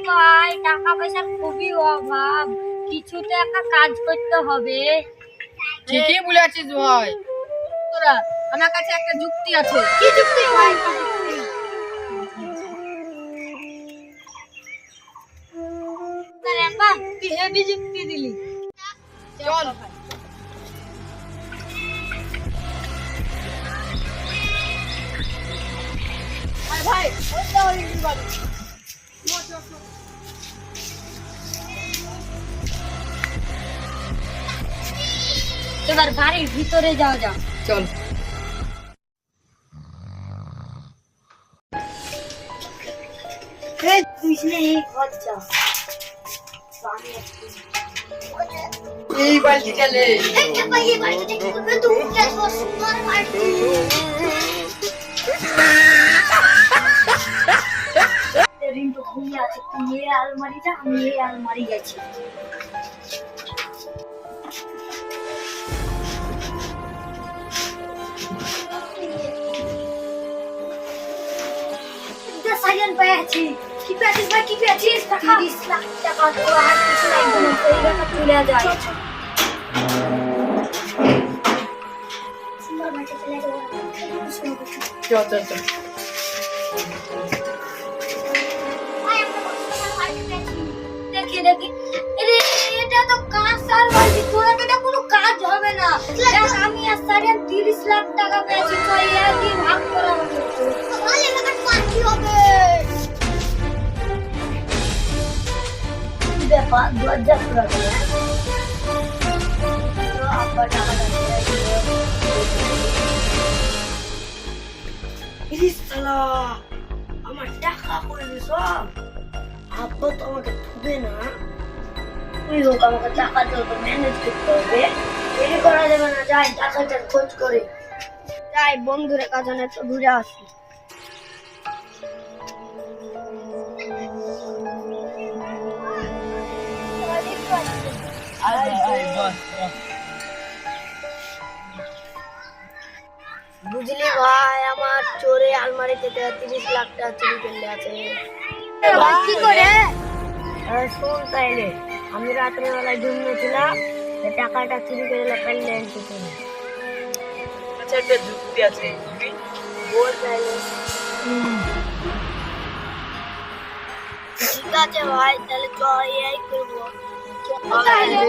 ভাই, টাকা পয়সার খুবই অভাব, কিছু তো একটা কাজ করতে হবে। ঠিকই বলেছিস ভাই। তোরা, আমার কাছে একটা যুক্তি আছে। কি যুক্তি ভাই? বাহ, তুই হেভি যুক্তি দিলি। চল। আরে ভাই, ওটা হয়ে গেল বাড়ি। এবার বাড়ির ভিতরে যাওয়া যাক। চল। এই বাড়ি চলে। রিন্টু ঘুমিয়ে আছে, তুই এই আলমারি যা, আমি এই আলমারি গেছি। সাইলেন্ট পেয়েছি। কি পেয়েছিস ভাই, কি পেয়েছিস? 30 লাখ টাকা তোর হাত কিছু লাগবে না, এই টাকা তুলে যায়। সুন্দর বাচ্চা চলে যাবে। চল চল চল। দেখি দেখি, এটা তো কাঁসার বাড়ি, তোরা এটা কোনো কাজ হবে না। দেখ, আমি আর সারিয়ান 30 লাখ টাকা পেয়েছি, তো একই ভাগ করা হবে। তাহলে এটাকে পার্টি হবে। কি ব্যাপার, দরজা খোলা কেন? তো আব্বা টাকাটা দিয়ে দিল। ইস শালা, আমার টাকা করে দিস। আব্বা তো আমাকে ঠুবে না। তুই হোক, আমাকে টাকা তো ম্যানেজ করতে হবে, দেরি করা যাবে না। যাই টাকাটার খোঁজ করে যাই, বন্ধুরে কাছে একটু ঘুরে আসি। বুঝলি ভাই, আমার চোরে আলমারি থেকে 30 লাখ টাকা চুরি করলে আছে। কি করে? শোন তাইলে, আমি রাত্রে বেলায় ঘুমিয়েছিলাম, টাকাটা চুরি করে পাইলে আচ্ছা, একটা যুক্তি আছে। বল তাইলে। ঠিক আছে ভাই, তাহলে চল এই করবো। তাহলে